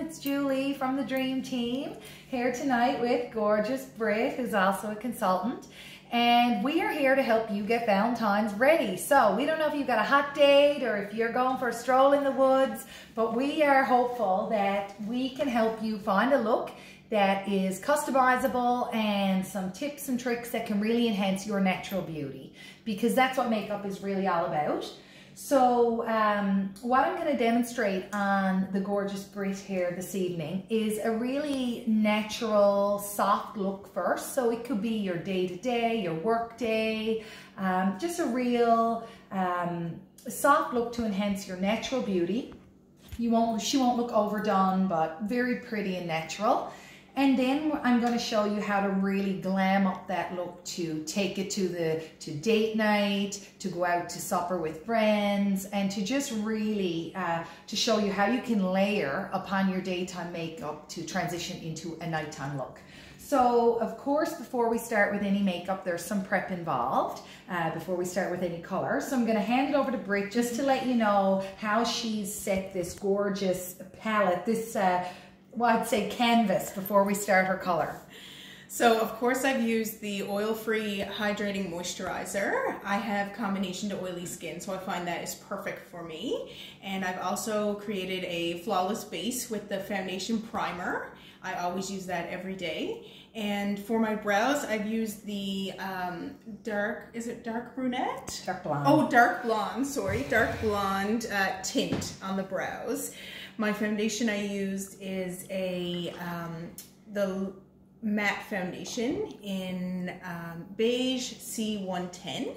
it's Julie from the Dream Team here tonight with gorgeous Britt, who's also a consultant. And we are here to help you get Valentine's ready. So we don't know if you've got a hot date or if you're going for a stroll in the woods, but we are hopeful that we can help you find a look that is customizable and some tips and tricks that can really enhance your natural beauty, because that's what makeup is really all about. So what I'm going to demonstrate on the gorgeous Britt here this evening is a really natural, soft look first. So it could be your day-to-day, your work day, just a real soft look to enhance your natural beauty. She won't look overdone, but very pretty and natural. And then I'm going to show you how to really glam up that look, to take it to date night, to go out to supper with friends, and to just really to show you how you can layer upon your daytime makeup to transition into a nighttime look. So of course, before we start with any makeup, there's some prep involved before we start with any color. So I'm going to hand it over to Britt just to let you know how she's set this gorgeous palette, this well, I'd say canvas, before we start her color. So of course I've used the oil-free hydrating moisturizer. I have combination to oily skin, so I find that is perfect for me. And I've also created a flawless base with the foundation primer. I always use that every day. And for my brows, I've used the is it dark brunette? Dark blonde. Oh, dark blonde, sorry. Dark blonde tint on the brows. My foundation I used is the matte foundation in beige C110,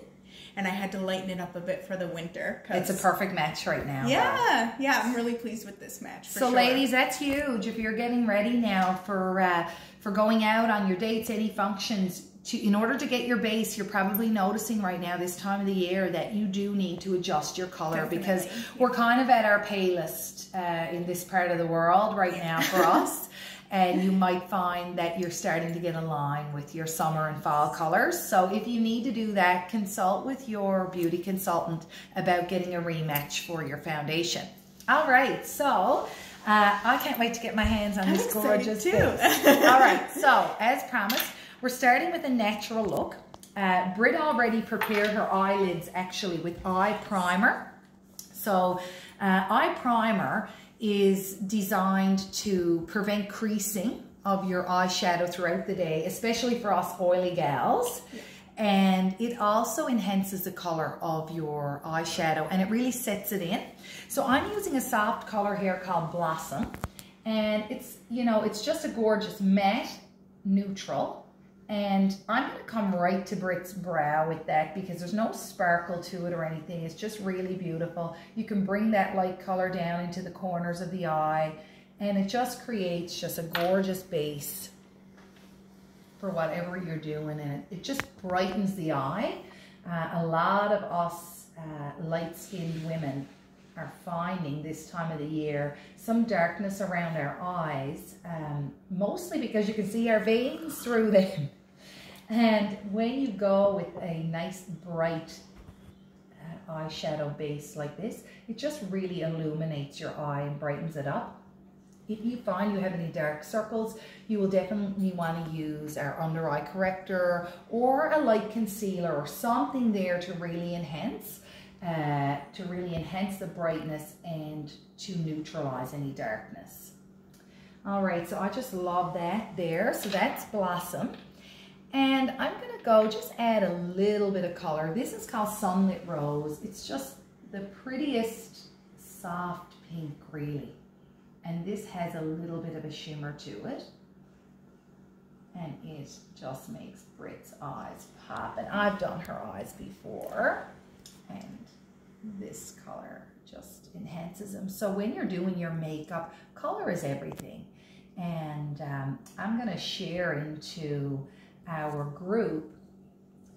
and I had to lighten it up a bit for the winter. It's a perfect match right now. Yeah, yeah, I'm really pleased with this match. For sure. Ladies, that's huge. If you're getting ready now for going out on your dates, any functions, in order to get your base, you're probably noticing right now this time of the year that you do need to adjust your color. Definitely. Because we're kind of at our palest in this part of the world right now for us. And you might find that you're starting to get in line with your summer and fall colors. So if you need to do that, consult with your beauty consultant about getting a rematch for your foundation. All right, so I can't wait to get my hands on this gorgeous base. All right, so as promised, we're starting with a natural look. Britt already prepared her eyelids actually with eye primer. So eye primer is designed to prevent creasing of your eyeshadow throughout the day, especially for us oily gals. And it also enhances the color of your eyeshadow, and it really sets it in. So I'm using a soft color here called Blossom, and it's, you know, it's just a gorgeous matte neutral. And I'm going to come right to Britt's brow with that because there's no sparkle to it or anything. It's just really beautiful. You can bring that light color down into the corners of the eye, and it just creates just a gorgeous base for whatever you're doing in it. It just brightens the eye. A lot of us light-skinned women are finding this time of the year some darkness around our eyes, mostly because you can see our veins through them. And when you go with a nice bright eyeshadow base like this, it just really illuminates your eye and brightens it up. If you find you have any dark circles, you will definitely want to use our under eye corrector or a light concealer or something there to really enhance the brightness and to neutralize any darkness. All right, so I just love that there. So that's Blossom. And I'm going to go just add a little bit of color. This is called Sunlit Rose. It's just the prettiest soft pink, really. And this has a little bit of a shimmer to it. And it just makes Britt's eyes pop. And I've done her eyes before. And this color just enhances them. So when you're doing your makeup, color is everything. And I'm going to share into our group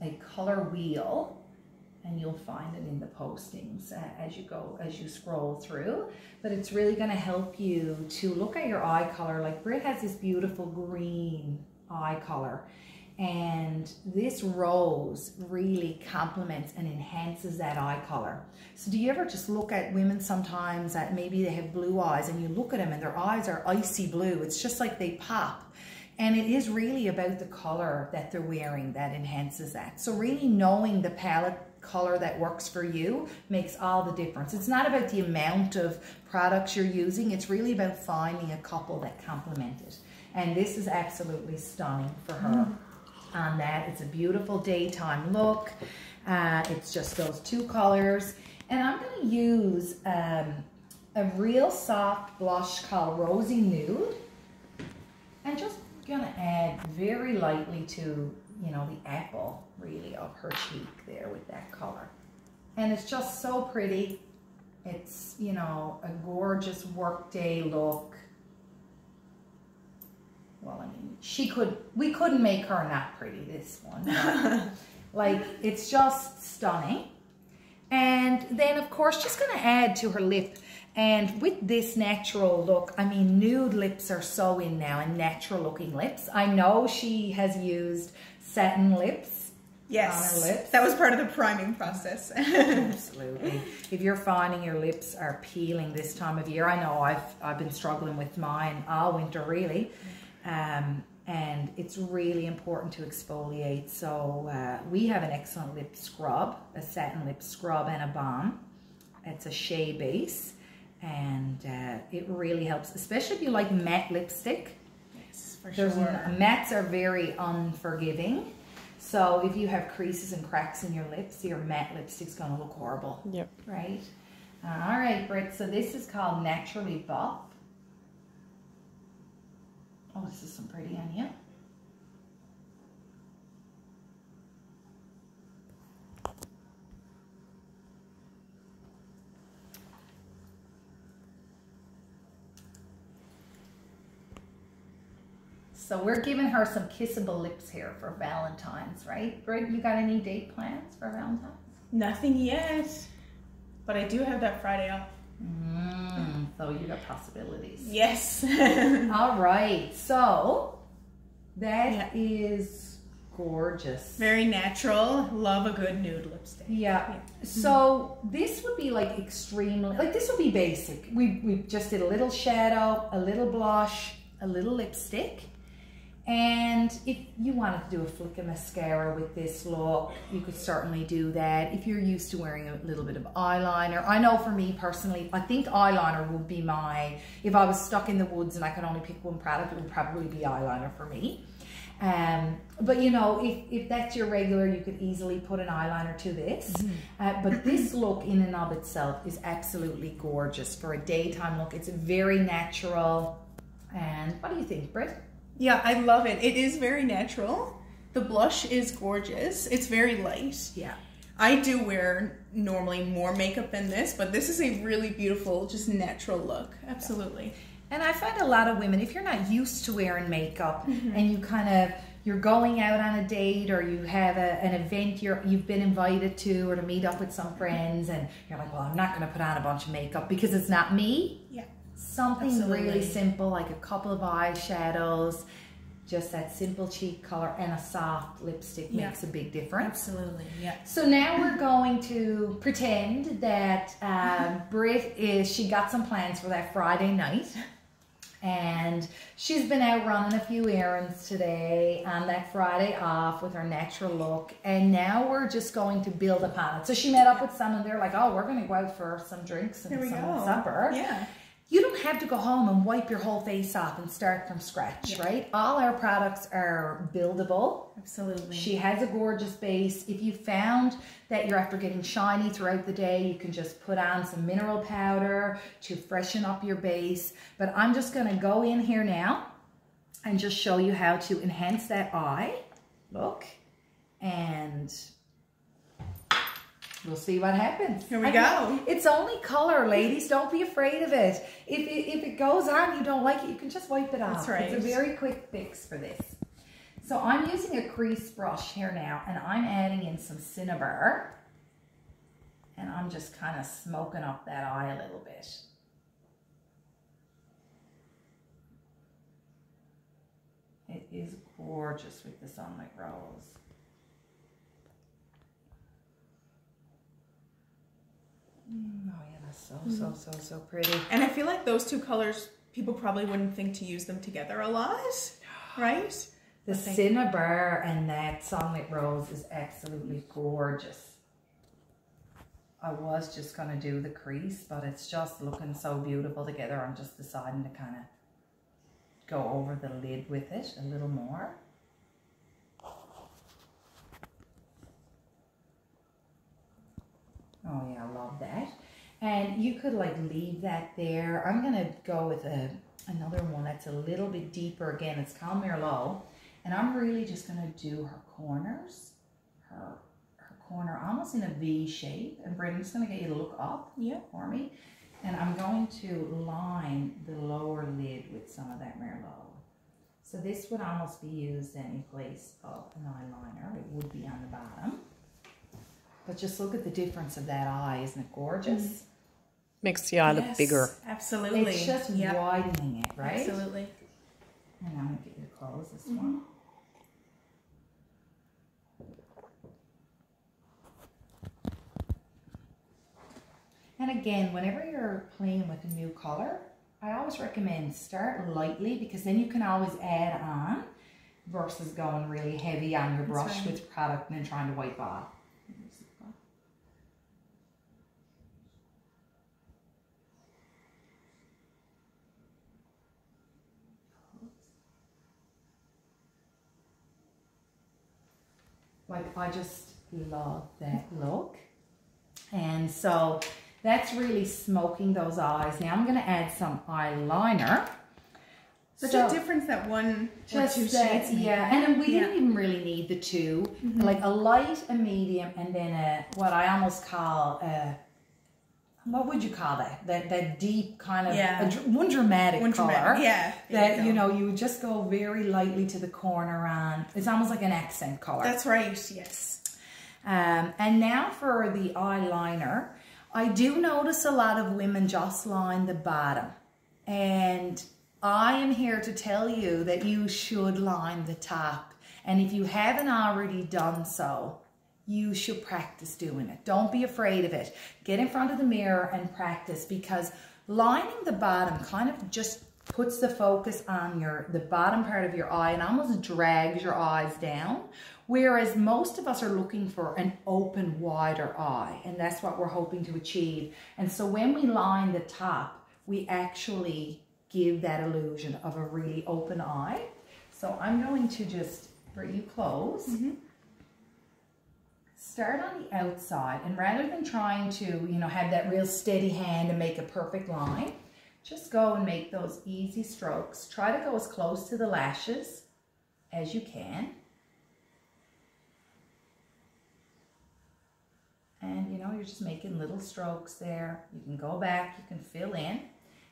a color wheel, and you'll find it in the postings as you scroll through. But it's really going to help you to look at your eye color. Like Britt has this beautiful green eye color, And this rose really complements and enhances that eye color. So do you ever just look at women sometimes that maybe they have blue eyes and you look at them and their eyes are icy blue? It's just like they pop. And it is really about the color that they're wearing that enhances that. So really knowing the palette color that works for you makes all the difference. It's not about the amount of products you're using. It's really about finding a couple that complement it. And this is absolutely stunning for her. On that, it's a beautiful daytime look. It's just those two colors. And I'm going to use a real soft blush called Rosy Nude. And just going to add very lightly to, you know, the apple really of her cheek there with that color. And it's just so pretty. It's, you know, a gorgeous workday look. Well, I mean, we couldn't make her not pretty, this one. But, like, it's just stunning. And then, of course, just going to add to her lip. And with this natural look, I mean, nude lips are so in now, and natural looking lips. I know she has used satin lips. Yes, on her lips. that was part of the priming process. Absolutely. If you're finding your lips are peeling this time of year, I know I've been struggling with mine all winter, really. And it's really important to exfoliate. So we have an excellent lip scrub, a satin lip scrub and a balm. It's a shea base, and it really helps, especially if you like matte lipstick. Yes, for sure. Mattes are very unforgiving. So if you have creases and cracks in your lips, your matte lipstick's gonna look horrible. Yep. Right? All right, Britt, so this is called Naturally Buff. Oh, this is some pretty on you. So we're giving her some kissable lips here for Valentine's, right? Britt, you got any date plans for Valentine's? Nothing yet, but I do have that Friday off. So you got possibilities. Yes. All right, so that is gorgeous. Very natural. Love a good nude lipstick. Yeah. So this would be like extremely, like this would be basic. We just did a little shadow, a little blush, a little lipstick. And if you wanted to do a flick of mascara with this look, you could certainly do that. If you're used to wearing a little bit of eyeliner, I know for me personally, I think eyeliner would be my, if I was stuck in the woods and I could only pick one product, it would probably be eyeliner for me. But you know, if that's your regular, you could easily put an eyeliner to this. But this look in and of itself is absolutely gorgeous for a daytime look. It's very natural. And what do you think, Britt? Yeah, I love it. It is very natural. The blush is gorgeous. It's very light. Yeah. I do wear normally more makeup than this, but this is a really beautiful, just natural look. Absolutely. And I find a lot of women, if you're not used to wearing makeup and you you're going out on a date or you have an event you've been invited to or to meet up with some friends and you're like, well, I'm not going to put on a bunch of makeup because it's not me. Yeah. Something really simple, like a couple of eyeshadows, just that simple cheek color and a soft lipstick makes a big difference. Absolutely, yeah. So now we're going to pretend that Britt she got some plans for that Friday night. And she's been out running a few errands today on that Friday off with her natural look. And now we're just going to build upon it. So she met up with someone, they're like, oh, we're going to go out for some drinks and some supper. Yeah. You don't have to go home and wipe your whole face off and start from scratch, right? All our products are buildable. Absolutely. She has a gorgeous base. If you found that you're after getting shiny throughout the day, you can just put on some mineral powder to freshen up your base. But I'm just going to go in here now and just show you how to enhance that eye look. And we'll see what happens. Here we go. It's only color, ladies. Don't be afraid of it. If it goes on, you don't like it, you can just wipe it off. That's right. It's a very quick fix for this. So I'm using a crease brush here now, and I'm adding in some Cinnabar. And I'm just kind of smoking up that eye a little bit. It is gorgeous with the Sunlit Rose. Oh yeah, that's so pretty. And I feel like those two colors, people probably wouldn't think to use them together a lot, right? The Cinnabar and that Sunlit Rose is absolutely gorgeous. I was just going to do the crease, but it's just looking so beautiful together. I'm just deciding to kind of go over the lid with it a little more. Oh yeah, I love that. And you could like leave that there. I'm going to go with another one that's a little bit deeper. Again, it's Cal Merlot. And I'm really just going to do her corners, her corner almost in a V shape. And Brittany's going to get you to look up for me. And I'm going to line the lower lid with some of that Merlot. So this would almost be used then in place of an eyeliner. It would be on the bottom. But just look at the difference of that eye. Isn't it gorgeous? Makes the eye look bigger. Absolutely. It's just widening it, right? Absolutely. And I'm going to get you to close this one. And again, whenever you're playing with a new color, I always recommend start lightly because then you can always add on versus going really heavy on your brush with product and then trying to wipe off. Like, I just love that look. And so that's really smoking those eyes. Now I'm going to add some eyeliner. Such a difference that one or two shades. Yeah, and we didn't even really need the two. Like a light, a medium, and then a, what I almost call a, what would you call that? That deep kind of, one dramatic color. That, you know, you would just go very lightly to the corner on. It's almost like an accent color. That's right, yes. And now for the eyeliner. I do notice a lot of women just line the bottom. And I am here to tell you that you should line the top. And if you haven't already done so, you should practice doing it. Don't be afraid of it. Get in front of the mirror and practice, because lining the bottom kind of just puts the focus on the bottom part of your eye and almost drags your eyes down. Whereas most of us are looking for an open, wider eye, and that's what we're hoping to achieve. And so when we line the top, we actually give that illusion of a really open eye. So I'm going to just bring you close. Start on the outside, and rather than trying to, you know, have that real steady hand and make a perfect line, just go and make those easy strokes. Try to go as close to the lashes as you can. And, you know, you're just making little strokes there. You can go back, you can fill in.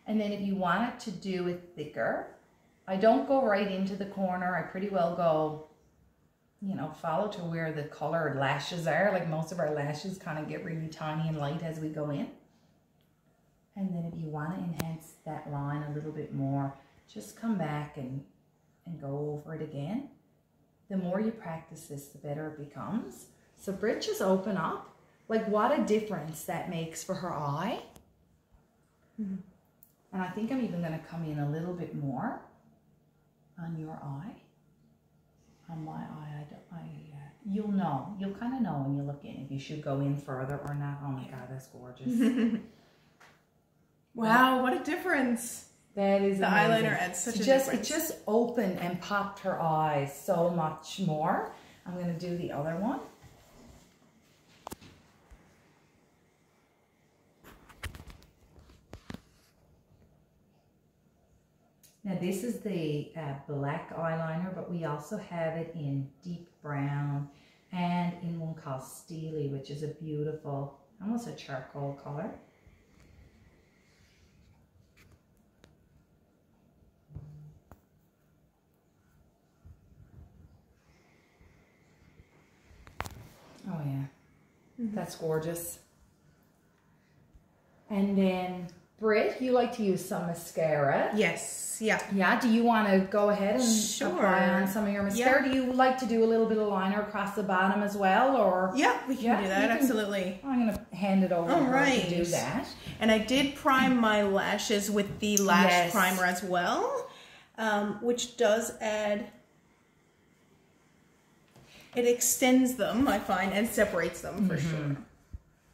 And then if you want it to do it thicker, I don't go right into the corner. I pretty well go, you know, follow to where the colored lashes are. Like most of our lashes kind of get really tiny and light as we go in. And then if you want to enhance that line a little bit more, just come back and go over it again. The more you practice this, the better it becomes. So Brit, just open up. Like, what a difference that makes for her eye. And I think I'm even going to come in a little bit more on your eye. On my eye, you'll know. You'll kind of know when you look in if you should go in further or not. Oh my God, that's gorgeous. Wow, what a difference. That is the amazing. eyeliner adds such a difference. It just opened and popped her eyes so much more. I'm going to do the other one. Now this is the black eyeliner, but we also have it in deep brown and in one called Steely, which is a beautiful, almost a charcoal color. Oh yeah, that's gorgeous. And then Britt, you like to use some mascara. Yes, Yeah. Yeah, do you want to go ahead and Sure. apply on some of your mascara? Yeah. Do you like to do a little bit of liner across the bottom as well, or? Yeah, we can do that, absolutely. I'm going to hand it over to her to do that. And I did prime my lashes with the lash primer as well, which does add, it extends them, I find, and separates them for sure.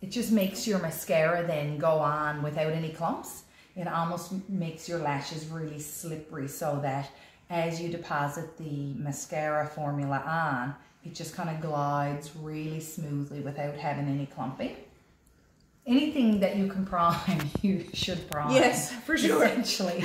It just makes your mascara then go on without any clumps. It almost makes your lashes really slippery so that as you deposit the mascara formula on, it just kind of glides really smoothly without having any clumping. Anything that you can prime, you should prime. Yes, for sure. Essentially.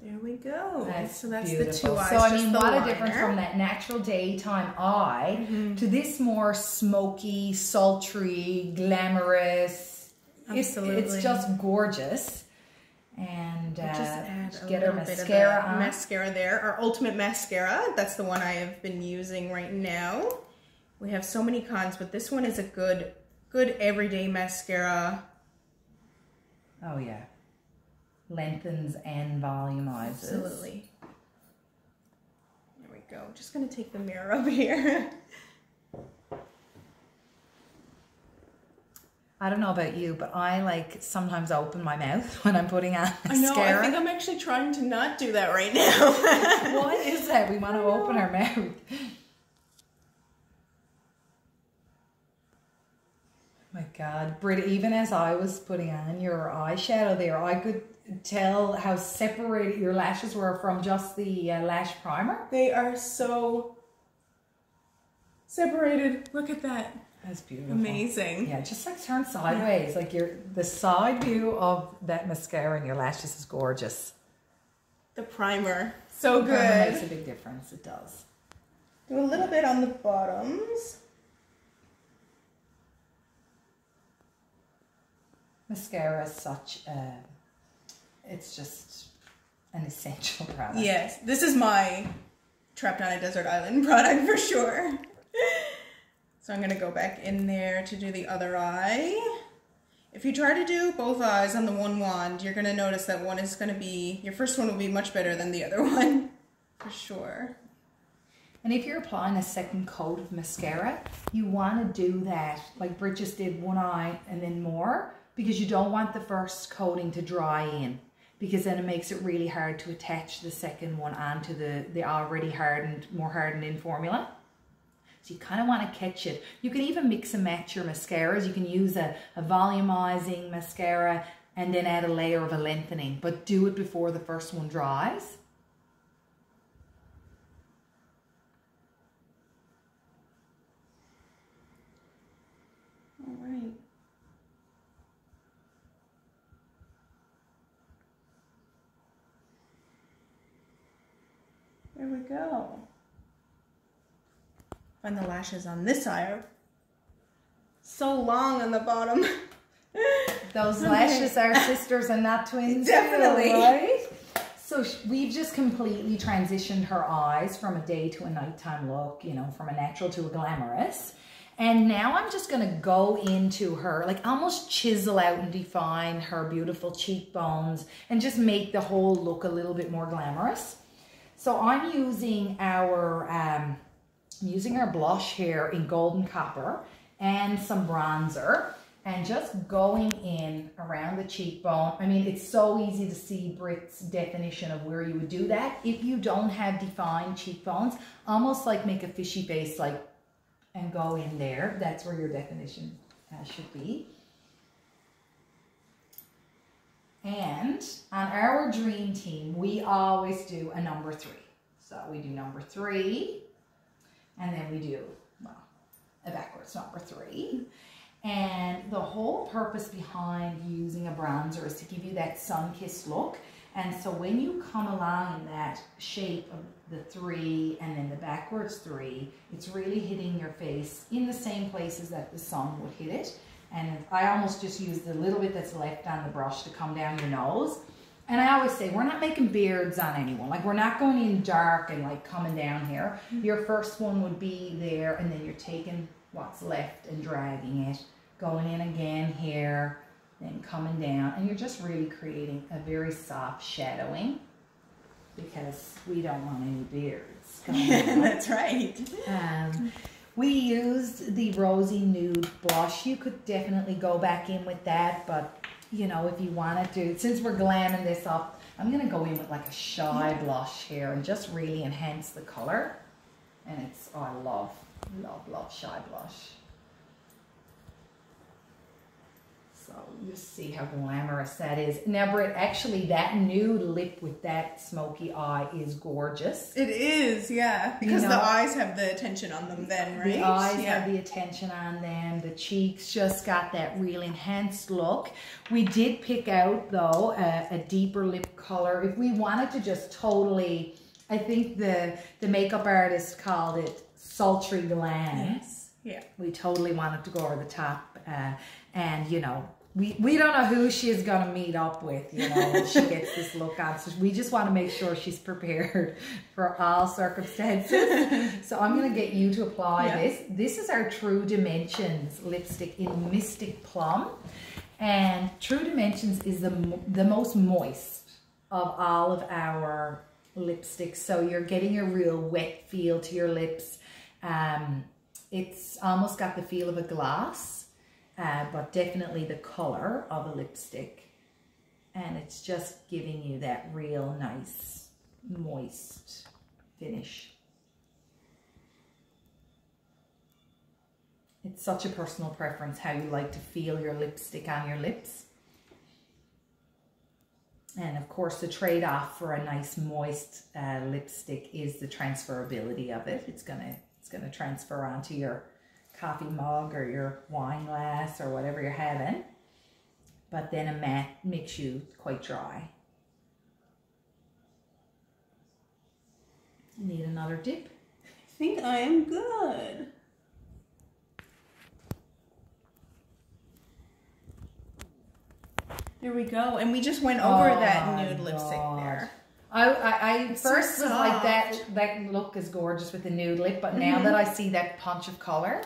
There we go. So that's beautiful. the two eyes. So I mean, what a difference from that natural daytime eye to this more smoky, sultry, glamorous. Absolutely. It's just gorgeous. And just add get her mascara on. Mascara there. Our ultimate mascara. That's the one I have been using right now. We have so many cons, but this one is a good everyday mascara. Oh yeah. Lengthens and volumizes. Absolutely. There we go. Just gonna take the mirror up here. I don't know about you, but I like sometimes open my mouth when I'm putting on mascara. I know, I think I'm actually trying to not do that right now. What is that? We want to open our mouth. My God, Britta, even as I was putting on your eyeshadow there, I could tell how separated your lashes were from just the lash primer. They are so separated. Look at that. That's beautiful. Amazing. Yeah, just like turn sideways. Like the side view of that mascara in your lashes is gorgeous. The primer. So good. The primer makes a big difference. It does. Do a little bit on the bottoms. Mascara is such a, it's just an essential product. Yes, this is my Trapped on a Desert Island product for sure. So I'm gonna go back in there to do the other eye. If you try to do both eyes on the one wand, you're gonna notice that one is gonna be, your first one will be much better than the other one, for sure. And if you're applying a second coat of mascara, you want to do that, like Brit just did, one eye and then more, because you don't want the first coating to dry in, because then it makes it really hard to attach the second one onto the already hardened, more hardened in formula. So you kind of want to catch it. You can even mix and match your mascaras. You can use a volumizing mascara and then add a layer of a lengthening, but do it before the first one dries. All right. There we go. Find the lashes on this eye are so long on the bottom. Those lashes are sisters and not twins. Definitely. Too, right? So we've just completely transitioned her eyes from a day to a nighttime look, you know, from a natural to a glamorous. And now I'm just going to go into her, like almost chisel out and define her beautiful cheekbones and just make the whole look a little bit more glamorous. So I'm using our blush here in Golden Copper and some bronzer and just going in around the cheekbone. I mean, it's so easy to see Brit's definition of where you would do that. If you don't have defined cheekbones, almost like make a fishy face, like, and go in there. That's where your definition should be. And on our dream team, we always do a number 3. So we do number 3, and then we do, well, a backwards number 3. And the whole purpose behind using a bronzer is to give you that sun-kissed look. And so when you come along in that shape of the 3 and then the backwards 3, it's really hitting your face in the same places that the sun would hit it. And I almost just use the little bit that's left on the brush to come down your nose. And I always say, we're not making beards on anyone. Like, we're not going in dark and like coming down here. Your first one would be there, and then you're taking what's left and dragging it going in again here, then coming down, and you're just really creating a very soft shadowing because we don't want any beards going on. That's right. We used the Rosy Nude blush. You could definitely go back in with that, but you know, if you wanted to, since we're glamming this up, I'm gonna go in with like a shy blush here and just really enhance the color. And it's, oh, I love shy blush. So you see how glamorous that is. Now, Britt, actually that nude lip with that smoky eye is gorgeous. It is, yeah. Because You know, the eyes have the attention on them then, right? The eyes have the attention on them. The cheeks just got that real enhanced look. We did pick out, though, a deeper lip color. If we wanted to just totally, I think the makeup artist called it sultry glam. Yes. Yeah. We totally wanted to go over the top. And, you know, we don't know who she is going to meet up with, you know, when she gets this look on. So we just want to make sure she's prepared for all circumstances. So I'm going to get you to apply this. This is our True Dimensions lipstick in Mystic Plum. And True Dimensions is the most moist of all of our lipsticks. So you're getting a real wet feel to your lips. It's almost got the feel of a gloss. But definitely the color of a lipstick, and it's just giving you that real nice moist finish. It's such a personal preference how you like to feel your lipstick on your lips. And of course the trade-off for a nice moist lipstick is the transferability of it. It's gonna transfer onto your coffee mug or your wine glass or whatever you're having, but then a matte makes you quite dry. Need another dip? I think I am good. There we go. And we just went over that nude lipstick there. I first so was like, soft. that look is gorgeous with the nude lip, but now that I see that punch of color,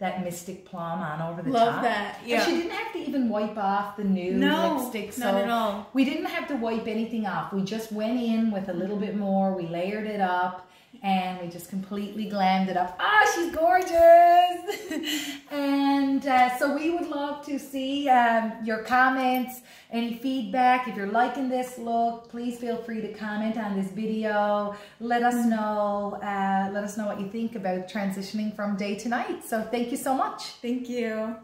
that Mystic Plum on over the top. Love that, yeah. And she didn't have to even wipe off the nude lipstick. So not at all. We didn't have to wipe anything off. We just went in with a little bit more. We layered it up and we just completely glammed it up. Ah, she's gorgeous. And so we would love to see your comments, any feedback. If you're liking this look, please feel free to comment on this video. Let us know what you think about transitioning from day to night. So thank you so much. Thank you.